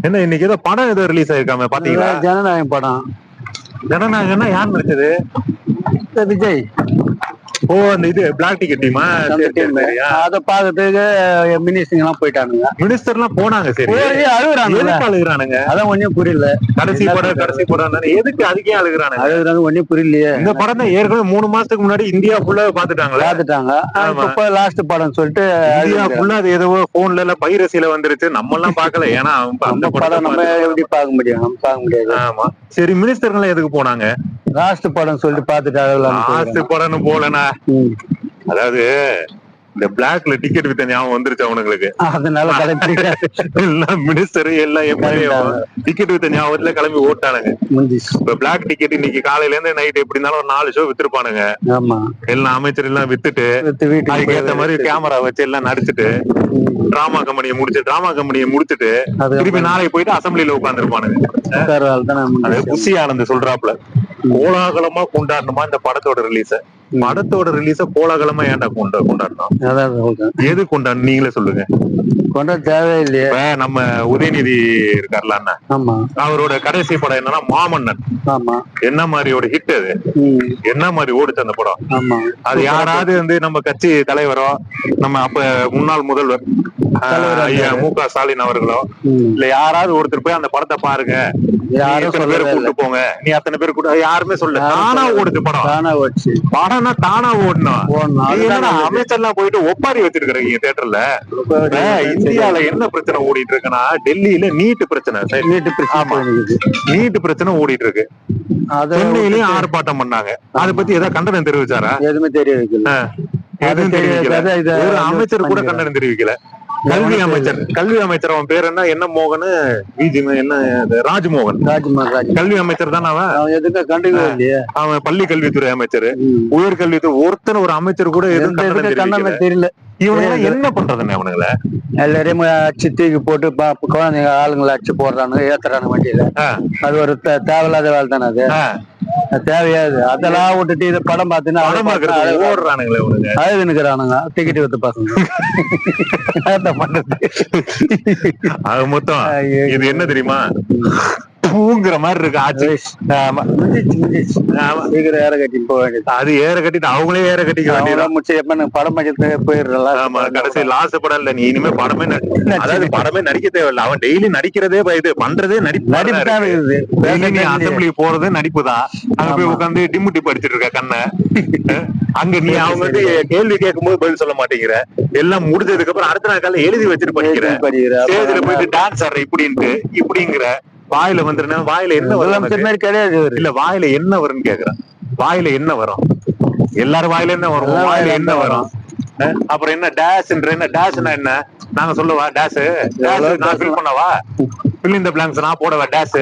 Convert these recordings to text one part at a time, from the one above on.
என்ன இன்னைக்கு ஏதோ படம் ஏதோ ரிலீஸ் ஆயிருக்காம பாத்தீங்களா? ஜனநாயகம் படம். ஜனநாயகம்னா யார் நடிச்சது? விஜய். ஓ, அந்த இது பிளாக் டிக்கெட் டீமா? அத பாக்கிறதுக்கு மினிஸ்டர் எல்லாம் போயிட்டானுங்க. மினிஸ்டர் எல்லாம் போனாங்க. சரி, அழுகுறானுங்க. அதான் ஒன்னும் புரியல. கடைசி படம் எதுக்கு அதுக்கே அழுகுறானுங்க? அழுகுறாங்க, ஒன்னும் புரியலையே. இந்த படம் தான் ஏற்கனவே 3 மாசத்துக்கு முன்னாடி இந்தியா ஃபுல்லா பாத்துட்டாங்க. இப்ப லாஸ்ட் படம் சொல்லிட்டு இந்தியா ஃபுல்லா அது ஏதோ போன்ல எல்லாம் பைரசியில வந்துருச்சு. நம்ம எல்லாம் பாக்கல. ஏன்னா அந்த படம் நம்ம எப்படி பார்க்க முடியும்? நம்ம பார்க்க முடியாது. ஆமா, சரி. மினிஸ்டர்கள் எதுக்கு போனாங்க? லாஸ்ட் படம் சொல்லிட்டு பாத்துட்டு லாஸ்ட் படம்னு போலனா, அதாவது இந்த பிளாக்ல டிக்கெட் வித்த ஞாபகம் வந்துருச்சு அவனுங்களுக்கு. அதனால எல்லாம் மினிஸ்டர் எல்லாம் எப்படி டிக்கெட் வித்த ஞாபகத்துல கிளம்பி ஓட்டானுங்க. இப்ப பிளாக் டிக்கெட் இன்னைக்கு காலையில இருந்து நைட் எப்படி இருந்தாலும் ஒரு 4 ஷோ வித்துருப்பானுங்க. எல்லாம் அமைச்சர் எல்லாம் வித்துட்டு அதுக்கு ஏத்த மாதிரி கேமரா வச்சு எல்லாம் நடிச்சுட்டு டிராமா கம்பெனியை முடிச்சுட்டு திருப்பி நாளைக்கு போயிட்டு அசம்பிளில உட்கார்ந்துருப்பானுங்க. புஷி ஆனந்த் சொல்றாப்ல, கோலாகலமா கொண்டாடணுமா இந்த படத்தோட ரிலீஸ கோலாகலமா ஏன்டா கொண்டாடணும்? எது கொண்டாடணும் நீங்களே சொல்லுங்க. கொண்டாட தேவையில்லையே. நம்ம உதயநிதி இருக்கார்ல அண்ணா, அவரோட கடைசி படம் என்னன்னா மாமன்னன். என்ன மாதிரியோட ஹிட் அது? என்ன மாதிரி ஓடுச்சு அந்த படம்? அது யாராவது வந்து நம்ம கட்சி தலைவரோ, நம்ம அப்ப முன்னாள் முதல்வர் ஐயா மு.க. ஸ்டாலின் அவர்களோ, இல்ல யாராவது ஒருத்தர் போய் அந்த படத்தை பாருங்க, எத்தனை பேர் கூட்டு போங்க, நீ அத்தனை பேர் கூட யாருமே சொல்ல. தானா ஓடுது படம்னா தானா ஓடணும். அமைச்சர்லாம் போயிட்டு ஒப்பாரி வச்சிருக்கிறீங்க தியேட்டர்ல. இந்தியால என்ன பிரச்சனை ஓடிட்டு இருக்குன்னா, டெல்லியில நீட் பிரச்சனை ஓடிட்டு இருக்கு. சென்னையிலயும் ஆர்ப்பாட்டம் பண்ணாங்க. அதை பத்தி ஏதாவது கண்டனம் தெரிவிச்சாரா? எதுவுமே தெரிவிக்கல. ஒரு அமைச்சர் கூட கண்டனம் தெரிவிக்கல. கல்வி அமைச்சர் அவன் பேர் என்ன மோகன், என்ன ராஜ்மோகன். கல்வி அமைச்சர் தானே அவன். அவன் பள்ளி கல்வித்துறை அமைச்சர், உயர்கல்வித்துறை. ஒரு அமைச்சர் கூட எதுவும் தெரியல. இவனுங்க என்ன பண்றதுன்னு அவனுங்கள எல்லாரையும் அடிச்சு தூக்கி போட்டு குழந்தைங்க ஆளுங்களை அடிச்சு போடுறானுங்க, ஏத்துறானுங்க வண்டியில. அது ஒரு தேவையில்லாத வேலை தானே. அது தேவையாது. அதெல்லாம் விட்டுட்டு இதை படம் பார்த்துன்னு ஓடுறானுங்களே அழுதுனுக்குறானுங்க டிக்கெட் வித்து பசங்க. அது மொத்தம் இது என்ன தெரியுமா? பூங்குற மாதிரி இருக்கு ஆச்சு. ஏற கட்டிட்டு போக வேண்டியது. அது ஏற கட்டிட்டு அவங்களே ஏற கட்டிக்க வேண்டியது. படம் போயிடுறோம். கடைசி லாஸ்ட் படம் இல்ல, நீ இனிமே படமே நடிக்க தேவையில்ல. அவன் டெய்லி நடிக்கிறதே இது பண்றதே நடிப்பு. அசம்பிளி போறது நடிப்பு தான். அங்க போய் உட்காந்து டிம்மு டிப்பு அடிச்சிட்டு இருக்க கண்ண. அங்க நீ அவங்க வந்து கேள்வி கேட்கும் போது பதில் சொல்ல மாட்டேங்கிற. எல்லாம் முடிஞ்சதுக்கு அப்புறம் அடுத்த நாள் காலையில எழுதி வச்சுட்டு படிக்கிற. ஸ்டேஜ்ல போயிட்டு டான்ஸ் ஆடுற இப்படிங்கிற. வாயில வந்துருன்னா வாயில என்ன வரும் கிடையாது. இல்ல வாயில என்ன வரும்னு கேக்குறேன். வாயில என்ன வரும்? எல்லாரும் வாயில என்ன வரும்? வாயில என்ன வரும்? அப்புறம் என்ன டேஷ்னா என்ன? நாங்க சொல்லவா டேஷ் நான் ஃபில் பண்ணவா? ஃபில் இன் தி பிளாங்க்ஸ் நான் போடவா டேஷ்?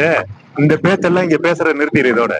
இந்த பேச்செல்லாம் இங்க பேசுற நிறுத்திடு இதோட.